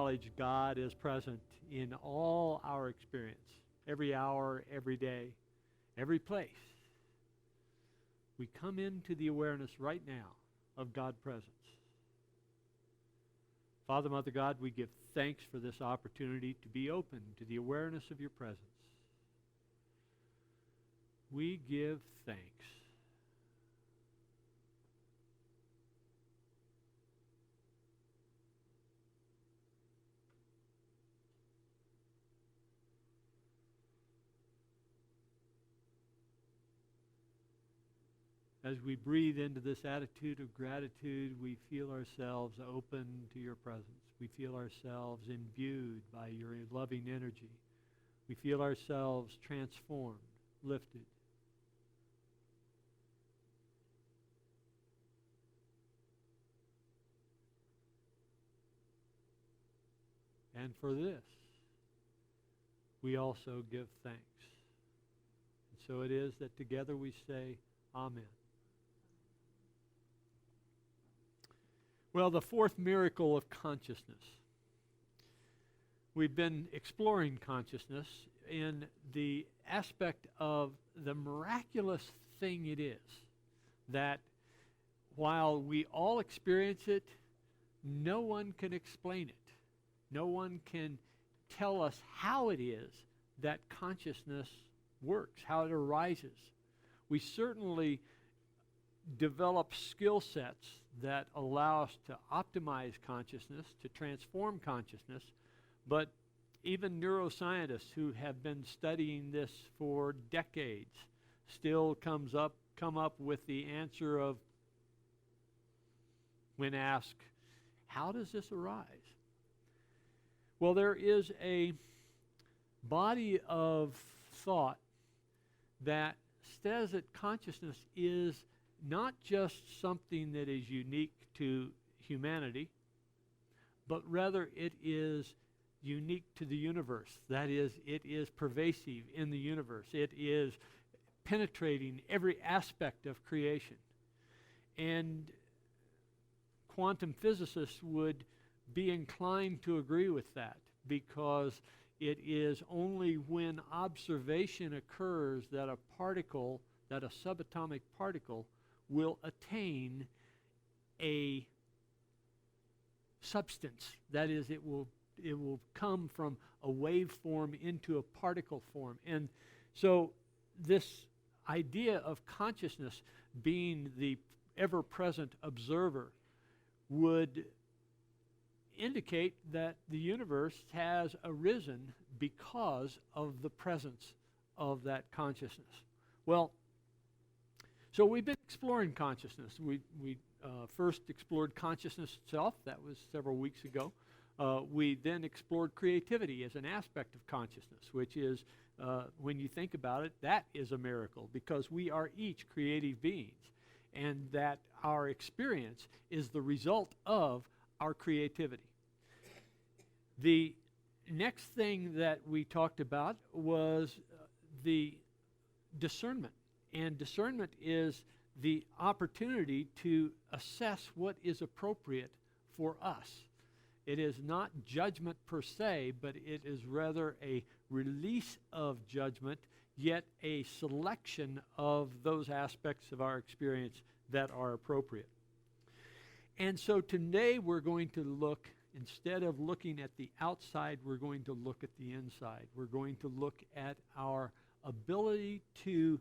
acknowledge God is present in all our experience, every hour, every day, every place. We come into the awareness right now of God's presence. Father, Mother God, we give thanks for this opportunity to be open to the awareness of your presence. We give thanks. As we breathe into this attitude of gratitude, we feel ourselves open to your presence. We feel ourselves imbued by your loving energy. We feel ourselves transformed, lifted. And for this, we also give thanks. And so it is that together we say, Amen. Well, the fourth miracle of consciousness. We've been exploring consciousness in the aspect of the miraculous thing it is that while we all experience it, no one can explain it. No one can tell us how it is that consciousness works, how it arises. We certainly develop skill sets that allow us to optimize consciousness, to transform consciousness, but even neuroscientists who have been studying this for decades still come up with the answer of, when asked, how does this arise? Well, there is a body of thought that says that consciousness is not just something that is unique to humanity, but rather it is unique to the universe. That is, it is pervasive in the universe. It is penetrating every aspect of creation. And quantum physicists would be inclined to agree with that, because it is only when observation occurs that a particle, that a subatomic particle, will attain a substance. That is, it will come from a wave form into a particle form. And so this idea of consciousness being the ever-present observer would indicate that the universe has arisen because of the presence of that consciousness. Well, so we've been exploring consciousness. We first explored consciousness itself. That was several weeks ago. We then explored creativity as an aspect of consciousness, which is, when you think about it, that is a miracle, because we are each creative beings, and that our experience is the result of our creativity. The next thing that we talked about was the discernment. And discernment is the opportunity to assess what is appropriate for us. It is not judgment per se, but it is rather a release of judgment, yet a selection of those aspects of our experience that are appropriate. And so today we're going to look, instead of looking at the outside, we're going to look at the inside. We're going to look at our ability to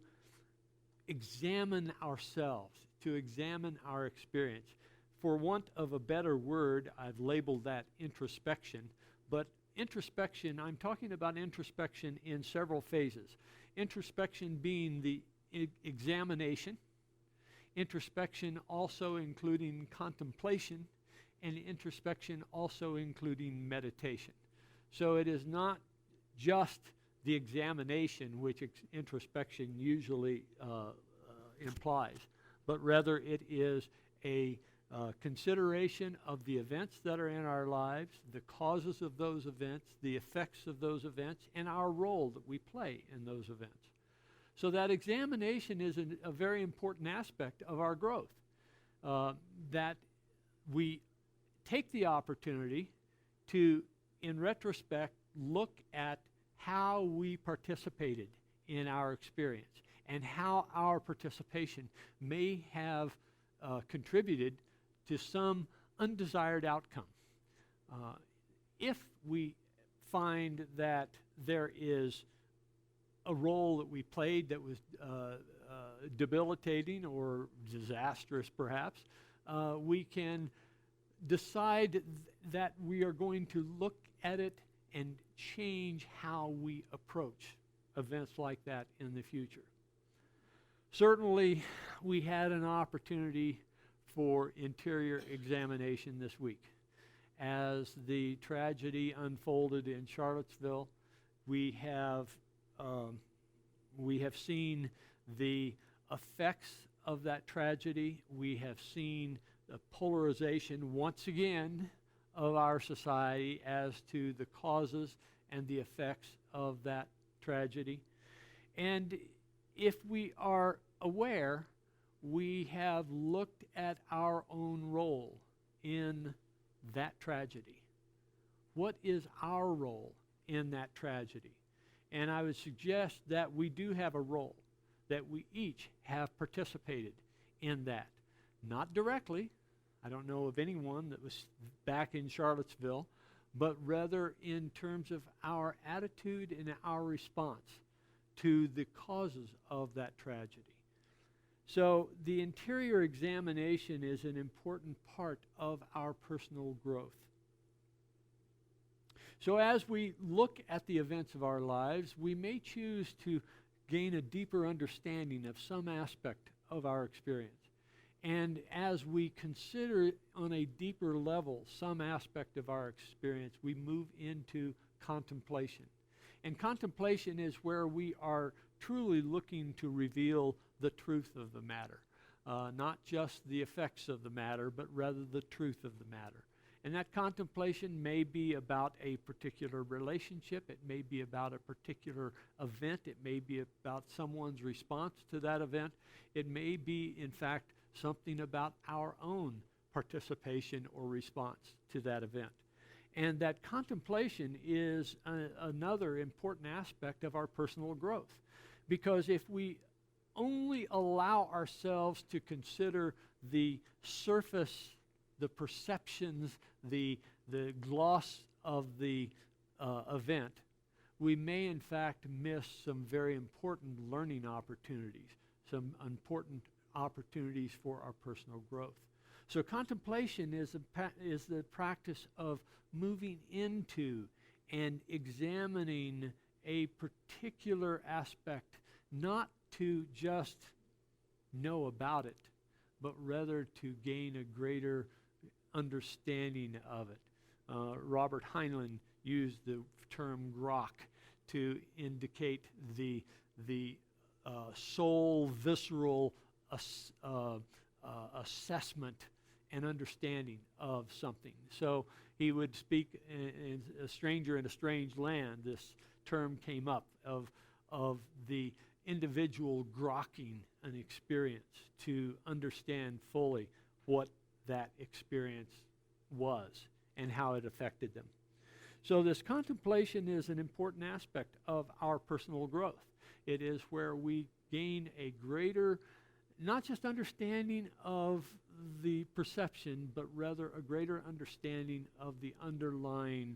examine ourselves, to examine our experience. For want of a better word, I've labeled that introspection. But introspection, I'm talking about introspection in several phases. Introspection being the examination, introspection also including contemplation, and introspection also including meditation. So it is not just the examination which introspection usually implies, but rather it is a consideration of the events that are in our lives, the causes of those events, the effects of those events, and our role that we play in those events. So that examination is a very important aspect of our growth, that we take the opportunity to in retrospect, look at how we participated in our experience and how our participation may have contributed to some undesired outcome. If we find that there is a role that we played that was debilitating or disastrous perhaps, we can decide that we are going to look at it and change how we approach events like that in the future. Certainly, we had an opportunity for interior examination this week. As the tragedy unfolded in Charlottesville, we have seen the effects of that tragedy. We have seen the polarization once again of our society as to the causes and the effects of that tragedy. And if we are aware, we have looked at our own role in that tragedy. What is our role in that tragedy? And I would suggest that we do have a role, that we each have participated in that. Not directly. I don't know of anyone that was back in Charlottesville, but rather in terms of our attitude and our response to the causes of that tragedy. So the interior examination is an important part of our personal growth. So as we look at the events of our lives, we may choose to gain a deeper understanding of some aspect of our experience. And as we consider on a deeper level some aspect of our experience, we move into contemplation. And contemplation is where we are truly looking to reveal the truth of the matter. Not just the effects of the matter, but rather the truth of the matter. And that contemplation may be about a particular relationship. It may be about a particular event. It may be about someone's response to that event. It may be, in fact, something about our own participation or response to that event. And that contemplation is another important aspect of our personal growth. Because if we only allow ourselves to consider the surface, the perceptions, the gloss of the event, we may in fact miss some very important learning opportunities, some important opportunities for our personal growth. So contemplation is the practice of moving into and examining a particular aspect, not to just know about it, but rather to gain a greater understanding of it. Robert Heinlein used the term grok to indicate the soul visceral assessment and understanding of something. So he would speak in a stranger in a strange land. This term came up of the individual grokking an experience to understand fully what that experience was and how it affected them. So this contemplation is an important aspect of our personal growth. It is where we gain a greater, not just understanding of the perception, but rather a greater understanding of the underlying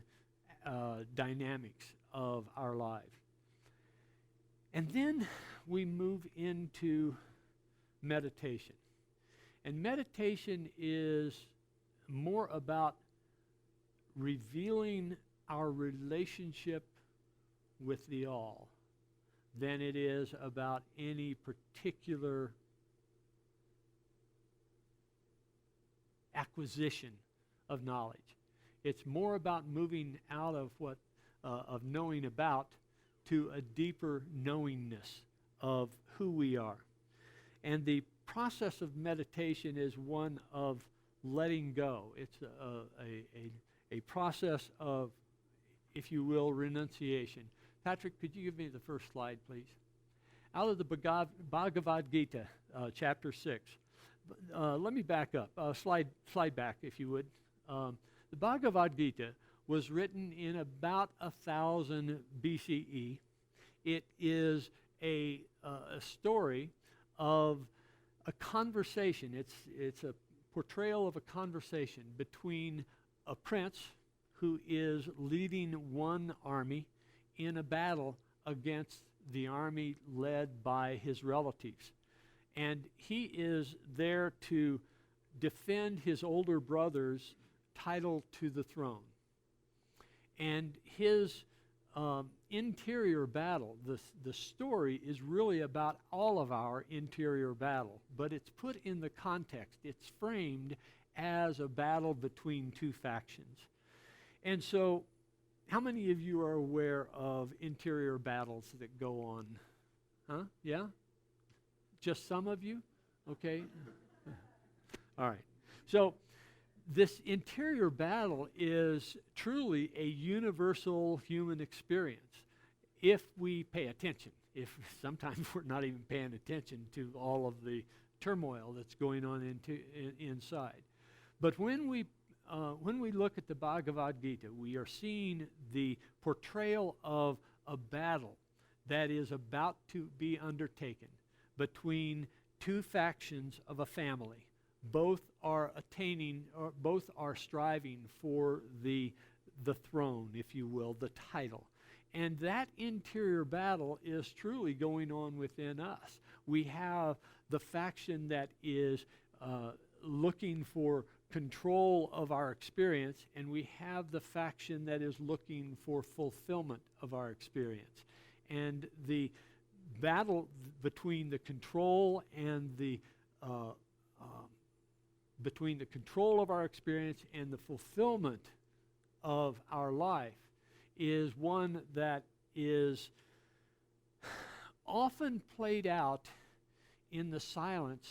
dynamics of our life. And then we move into meditation. And meditation is more about revealing our relationship with the all than it is about any particular acquisition of knowledge. It's more about moving out of of knowing about to a deeper knowingness of who we are. And the process of meditation is one of letting go. It's a process of, if you will, renunciation. Patrick, could you give me the first slide, please? Out of the Bhagavad Gita, chapter 6. Let me back up. Slide back, if you would. The Bhagavad Gita was written in about 1000 BCE. It is a story of a conversation. It's a portrayal of a conversation between a prince who is leading one army in a battle against the army led by his relatives. And he is there to defend his older brother's title to the throne. And his interior battle, the story is really about all of our interior battle, but it's put in the context. It's framed as a battle between two factions. And so, how many of you are aware of interior battles that go on? Huh? Yeah? Just some of you? Okay. All right. So, this interior battle is truly a universal human experience if we pay attention. If sometimes we're not even paying attention to all of the turmoil that's going on inside. But when we look at the Bhagavad Gita, we are seeing the portrayal of a battle that is about to be undertaken between two factions of a family. Both are attaining, or both are striving for the throne, if you will, the title. And that interior battle is truly going on within us. We have the faction that is looking for control of our experience, and we have the faction that is looking for fulfillment of our experience. And the battle between the control and between the control of our experience and the fulfillment of our life is one that is often played out in the silence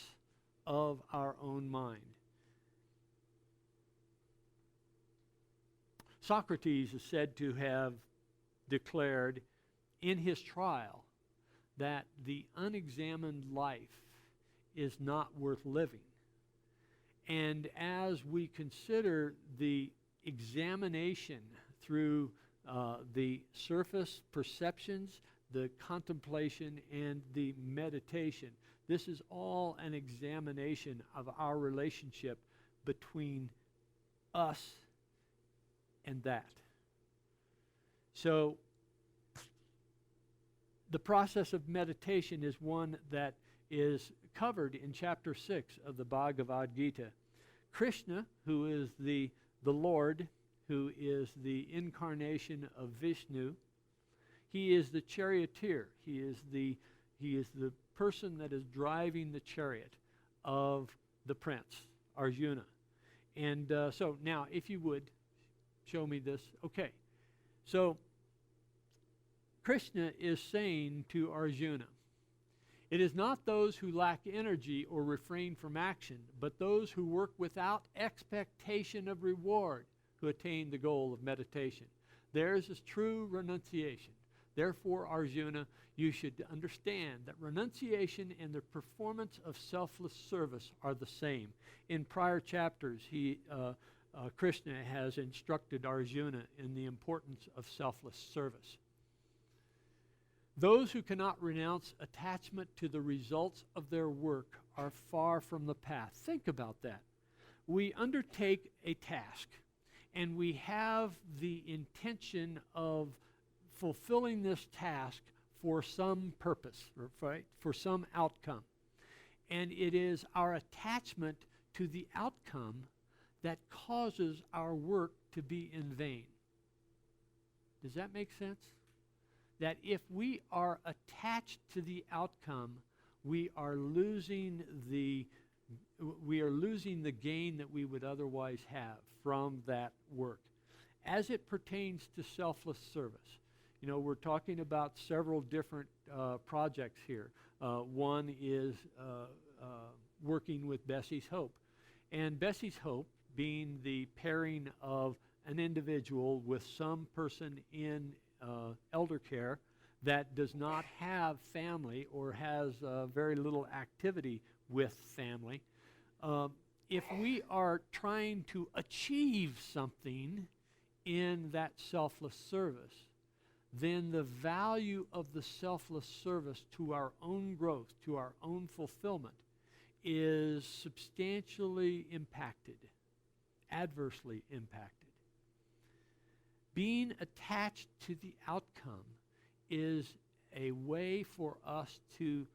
of our own mind. Socrates is said to have declared in his trial that the unexamined life is not worth living. And as we consider the examination through the surface perceptions, the contemplation, and the meditation, this is all an examination of our relationship between us and that. So, the process of meditation is one that is covered in chapter 6 of the Bhagavad Gita. Krishna, who is the Lord, who is the incarnation of Vishnu, he is the charioteer. He is the person that is driving the chariot of the prince, Arjuna. And so now, if you would, show me this. Okay. So, Krishna is saying to Arjuna, it is not those who lack energy or refrain from action, but those who work without expectation of reward who attain the goal of meditation. Theirs is true renunciation. Therefore, Arjuna, you should understand that renunciation and the performance of selfless service are the same. In prior chapters, Krishna has instructed Arjuna in the importance of selfless service. Those who cannot renounce attachment to the results of their work are far from the path. Think about that. We undertake a task, and we have the intention of fulfilling this task for some purpose, right? For some outcome. And it is our attachment to the outcome that causes our work to be in vain. Does that make sense? That if we are attached to the outcome, we are losing the gain that we would otherwise have from that work. As it pertains to selfless service, you know, we're talking about several different projects here. One is working with Bessie's Hope. And Bessie's Hope being the pairing of an individual with some person in elder care that does not have family or has very little activity with family. If we are trying to achieve something in that selfless service, then the value of the selfless service to our own growth, to our own fulfillment, is substantially impacted, adversely impacted. Being attached to the outcome is a way for us to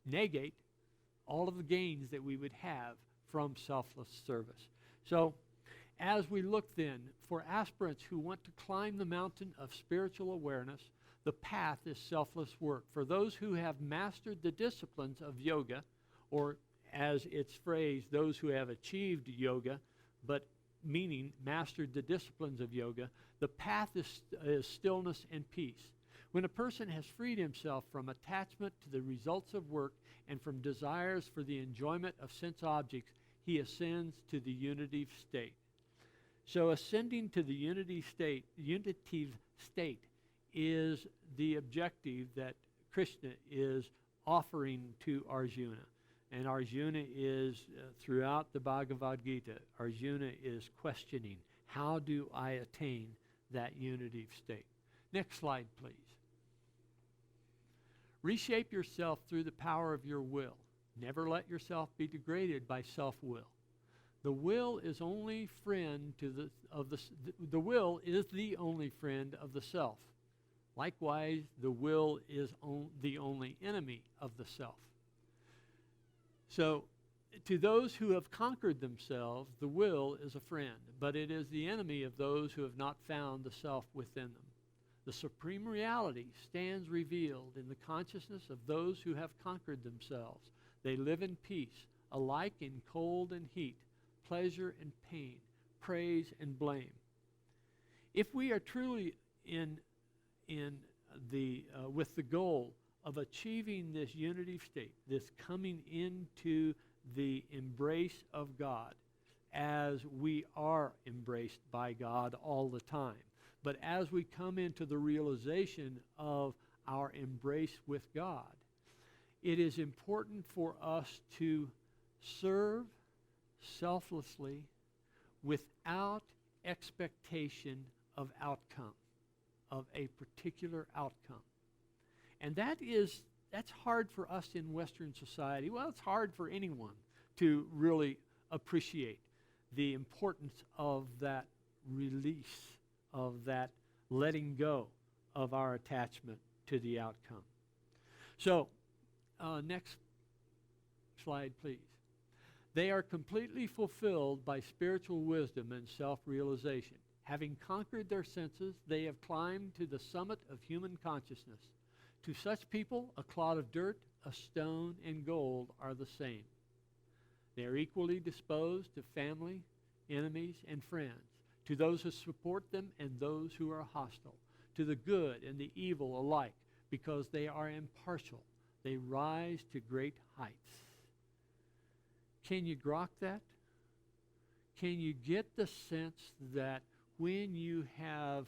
negate all of the gains that we would have from selfless service. So, as we look then for aspirants who want to climb the mountain of spiritual awareness, the path is selfless work. For those who have mastered the disciplines of yoga, or as it's phrased, those who have achieved yoga, but meaning mastered the disciplines of yoga, the path is stillness and peace. When a person has freed himself from attachment to the results of work and from desires for the enjoyment of sense objects, he ascends to the unitive state. So ascending to the unitive state is the objective that Krishna is offering to Arjuna. And Arjuna is, throughout the Bhagavad Gita, Arjuna is questioning, how do I attain that unitive state? Next slide, please. Reshape yourself through the power of your will. Never let yourself be degraded by self-will. The will is only friend to the will is the only friend of the self. Likewise, the will is the only enemy of the self. So, to those who have conquered themselves, the will is a friend, but it is the enemy of those who have not found the self within them. The supreme reality stands revealed in the consciousness of those who have conquered themselves. They live in peace, alike in cold and heat, pleasure and pain, praise and blame. If we are truly with the goal of achieving this unity state, this coming into the embrace of God, as we are embraced by God all the time, but as we come into the realization of our embrace with God, it is important for us to serve selflessly without expectation of outcome, of a particular outcome. And that's hard for us in Western society. Well, it's hard for anyone to really appreciate the importance of that release, of that letting go of our attachment to the outcome. So, next slide, please. They are completely fulfilled by spiritual wisdom and self-realization. Having conquered their senses, they have climbed to the summit of human consciousness. To such people, a clod of dirt, a stone, and gold are the same. They are equally disposed to family, enemies, and friends, to those who support them and those who are hostile, to the good and the evil alike, because they are impartial. They rise to great heights. Can you grok that? Can you get the sense that when you have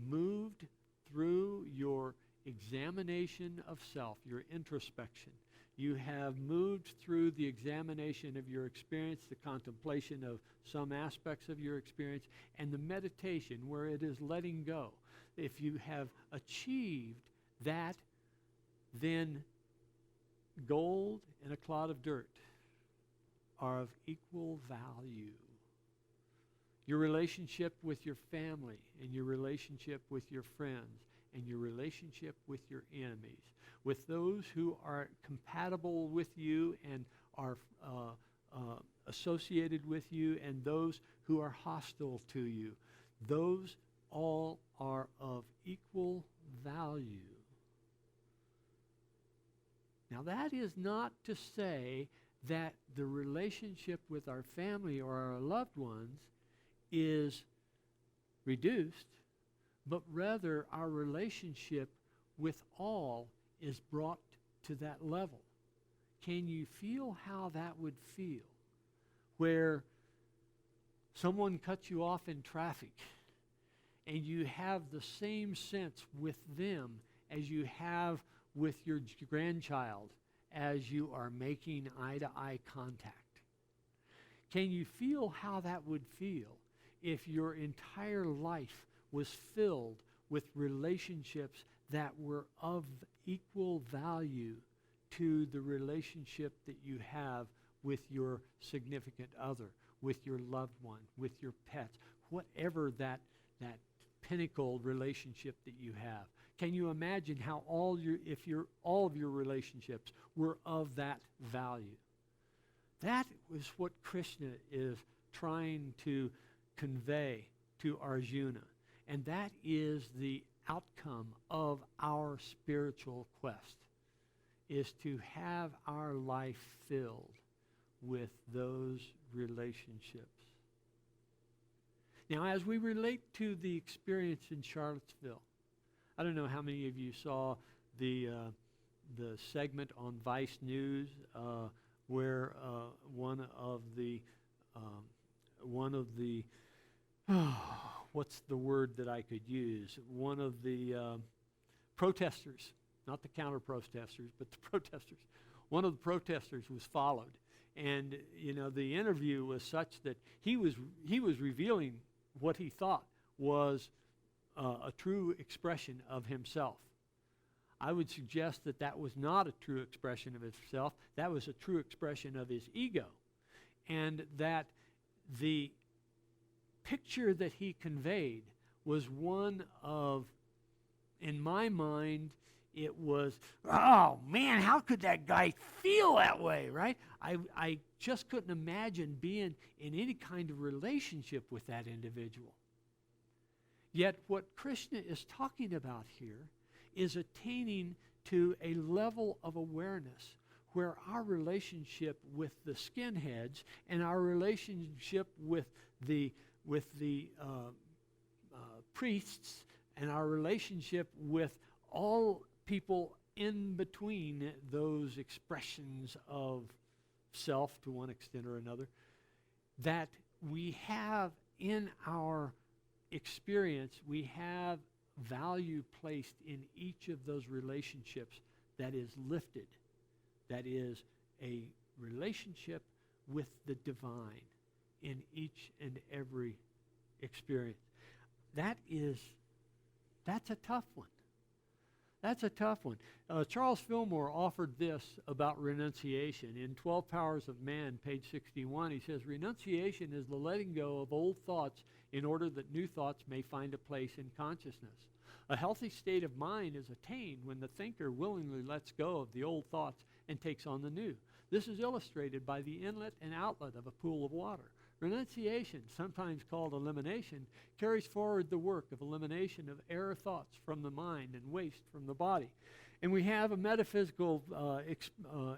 moved through your examination of self, your introspection, you have moved through the examination of your experience, the contemplation of some aspects of your experience, and the meditation where it is letting go. If you have achieved that, then gold and a clod of dirt are of equal value. Your relationship with your family and your relationship with your friends and your relationship with your enemies, with those who are compatible with you and are associated with you, and those who are hostile to you, those all are of equal value. Now, that is not to say that the relationship with our family or our loved ones is reduced, but rather our relationship with all is brought to that level. Can you feel how that would feel? Where someone cuts you off in traffic and you have the same sense with them as you have with your grandchild as you are making eye-to-eye contact. Can you feel how that would feel if your entire life was filled with relationships that were of equal value to the relationship that you have with your significant other, with your loved one, with your pets, whatever that pinnacle relationship that you have. Can you imagine how all of your relationships were of that value? That was what Krishna is trying to convey to Arjuna. And that is the outcome of our spiritual quest, is to have our life filled with those relationships. Now, as we relate to the experience in Charlottesville, I don't know how many of you saw the segment on Vice News where one of the what's the word that I could use? One of the protesters, not the counter-protesters, but the protesters. One of the protesters was followed. And, the interview was such that he was revealing what he thought was a true expression of himself. I would suggest that that was not a true expression of himself. That was a true expression of his ego. And that the picture that he conveyed was one of, in my mind, it was, oh man, how could that guy feel that way, right? I just couldn't imagine being in any kind of relationship with that individual. Yet what Krishna is talking about here is attaining to a level of awareness where our relationship with the skinheads and our relationship with the priests and our relationship with all people in between those expressions of self to one extent or another, that we have in our experience, we have value placed in each of those relationships that is lifted, that is a relationship with the divine in each and every experience. That's a tough one. That's a tough one. Charles Fillmore offered this about renunciation. In 12 Powers of Man, page 61, he says, renunciation is the letting go of old thoughts in order that new thoughts may find a place in consciousness. A healthy state of mind is attained when the thinker willingly lets go of the old thoughts and takes on the new. This is illustrated by the inlet and outlet of a pool of water. Renunciation, sometimes called elimination, carries forward the work of elimination of error thoughts from the mind and waste from the body. And we have a metaphysical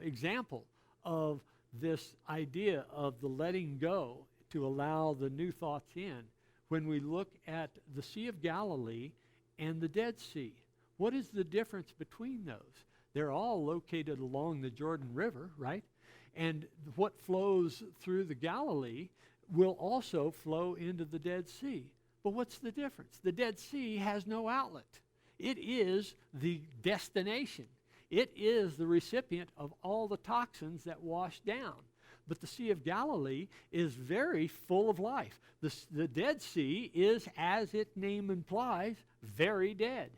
example of this idea of the letting go to allow the new thoughts in when we look at the Sea of Galilee and the Dead Sea. What is the difference between those? They're all located along the Jordan River, right? And what flows through the Galilee will also flow into the Dead Sea. But what's the difference? The Dead Sea has no outlet. It is the destination. It is the recipient of all the toxins that wash down. But the Sea of Galilee is very full of life. The Dead Sea is, as its name implies, very dead.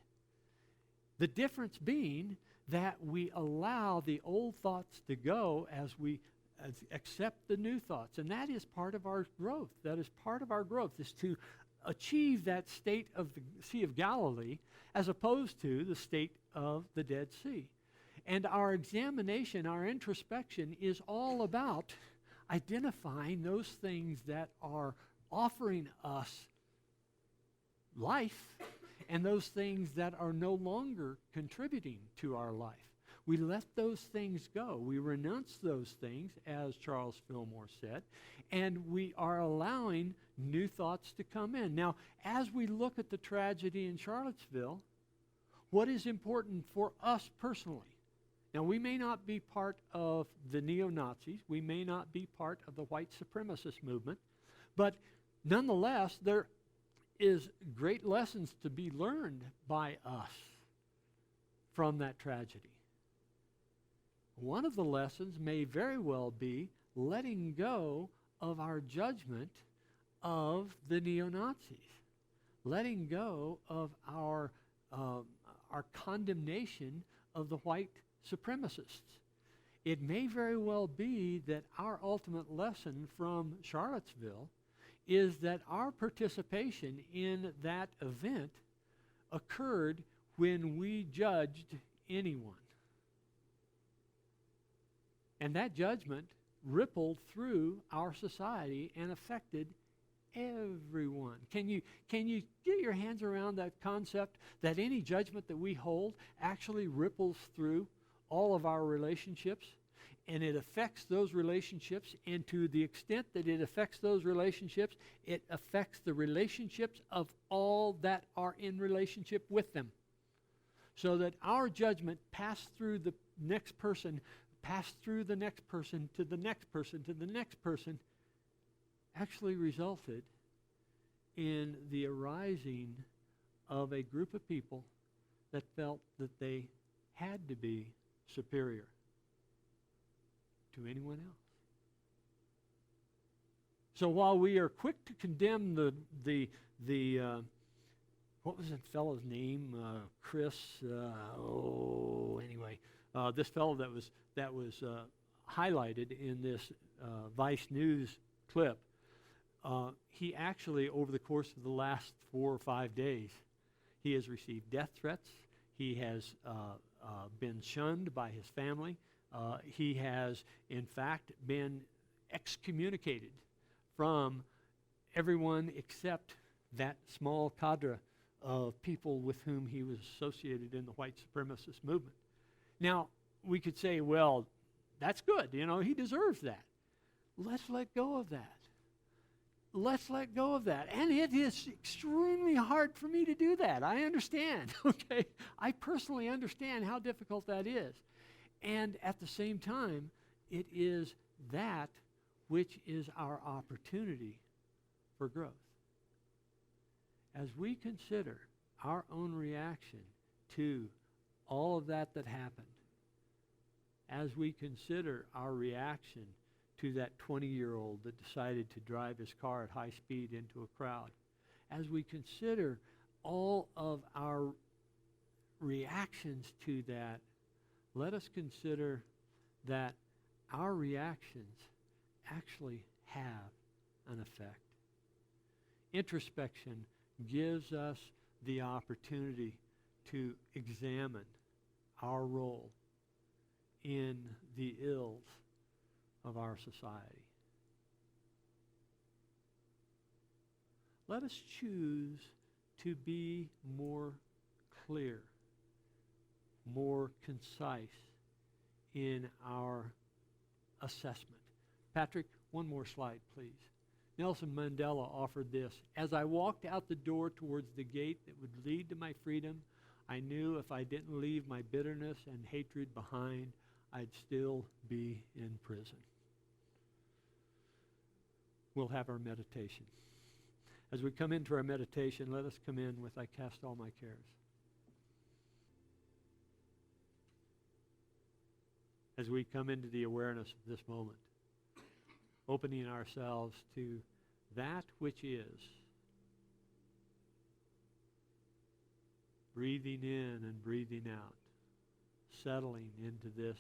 The difference being that we allow the old thoughts to go as we accept the new thoughts. And that is part of our growth. That is part of our growth, is to achieve that state of the Sea of Galilee as opposed to the state of the Dead Sea. And our examination, our introspection is all about identifying those things that are offering us life and those things that are no longer contributing to our life. We let those things go. We renounce those things, as Charles Fillmore said, and we are allowing new thoughts to come in. Now, as we look at the tragedy in Charlottesville, what is important for us personally? Now, we may not be part of the neo-Nazis. We may not be part of the white supremacist movement, but nonetheless, there is great lessons to be learned by us from that tragedy. One of the lessons may very well be letting go of our judgment of the neo-Nazis, letting go of our condemnation of the white supremacists. It may very well be that our ultimate lesson from Charlottesville is that our participation in that event occurred when we judged anyone. And that judgment rippled through our society and affected everyone. Can you get your hands around that concept that any judgment that we hold actually ripples through all of our relationships, and it affects those relationships, and to the extent that it affects those relationships, it affects the relationships of all that are in relationship with them. So that our judgment passed through the next person, passed through the next person, to the next person, to the next person, actually resulted in the arising of a group of people that felt that they had to be superior to anyone else. So while we are quick to condemn the what was that fellow's name? Chris. This fellow that was highlighted in this Vice News clip. He actually, over the course of the last 4 or 5 days, he has received death threats. He has been shunned by his family. He has, in fact, been excommunicated from everyone except that small cadre of people with whom he was associated in the white supremacist movement. Now, we could say, well, that's good. He deserves that. Let's let go of that. Let's let go of that. And it is extremely hard for me to do that. I understand, okay? I personally understand how difficult that is. And at the same time, it is that which is our opportunity for growth. As we consider our own reaction to all of that happened, as we consider our reaction to that 20-year-old that decided to drive his car at high speed into a crowd, as we consider all of our reactions to that, let us consider that our reactions actually have an effect. Introspection gives us the opportunity to examine our role in the ills of our society. Let us choose to be more clear, more concise in our assessment. Patrick, one more slide, please. Nelson Mandela offered this: as I walked out the door towards the gate that would lead to my freedom, I knew if I didn't leave my bitterness and hatred behind, I'd still be in prison. We'll have our meditation. As we come into our meditation, let us come in with I cast all my cares. As we come into the awareness of this moment, opening ourselves to that which is, breathing in and breathing out, settling into this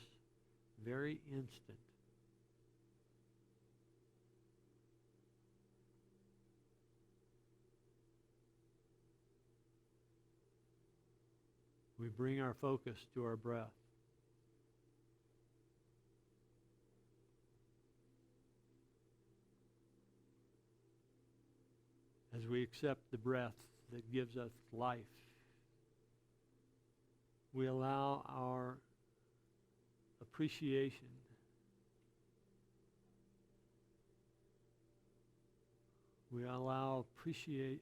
very instant. We bring our focus to our breath. As we accept the breath that gives us life, we allow our appreciation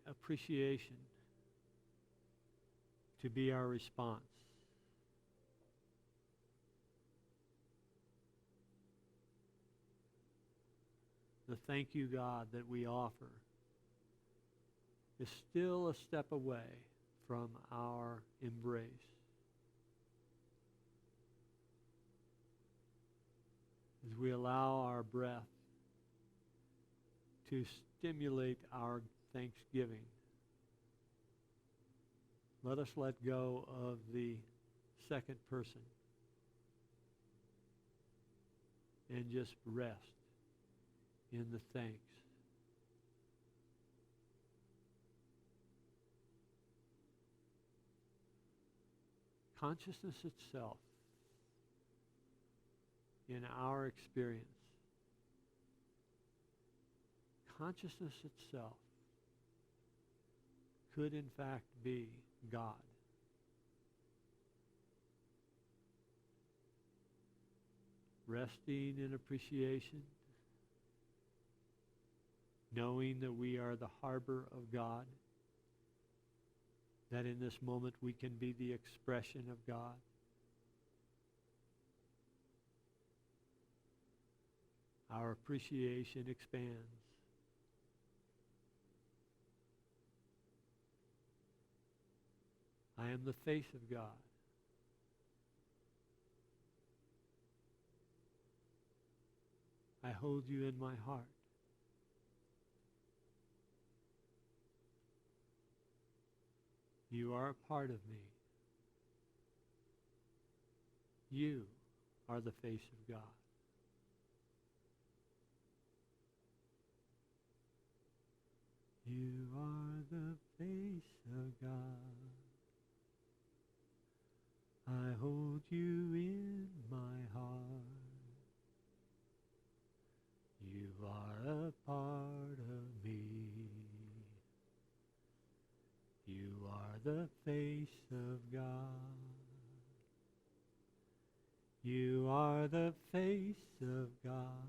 appreciation to be our response. The thank you, God, that we offer is still a step away from our embrace. As we allow our breath to stimulate our thanksgiving, let us let go of the second person and just rest in the thanks. Consciousness itself, in our experience, consciousness itself could in fact be God. Resting in appreciation, knowing that we are the harbor of God, that in this moment we can be the expression of God. Our appreciation expands. I am the face of God. I hold you in my heart. You are a part of me. You are the face of God. You are the face of God. I hold you in my heart. You are a part of me. You are the face of God. You are the face of God.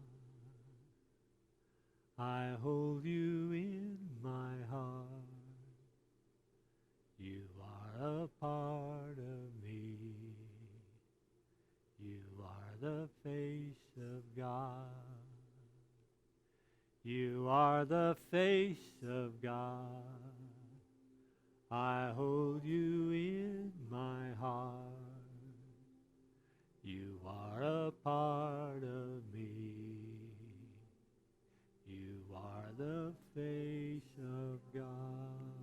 I hold you in my heart. You are a part of me. You are the face of God. You are the face of God. I hold you in my heart. You are a part of me. You are the face of God.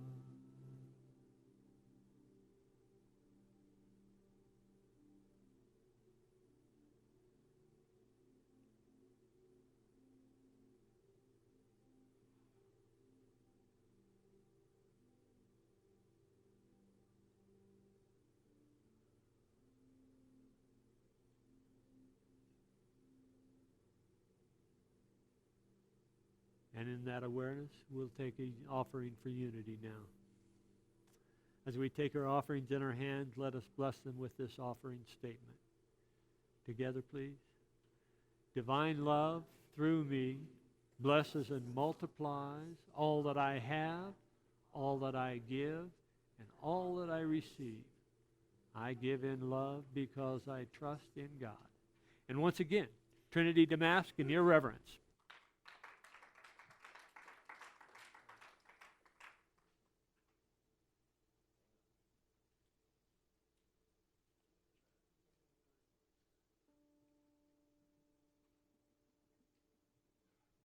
And in that awareness, we'll take an offering for unity now. As we take our offerings in our hands, let us bless them with this offering statement. Together, please. Divine love, through me, blesses and multiplies all that I have, all that I give, and all that I receive. I give in love because I trust in God. And once again, Trinity Damask in your reverence.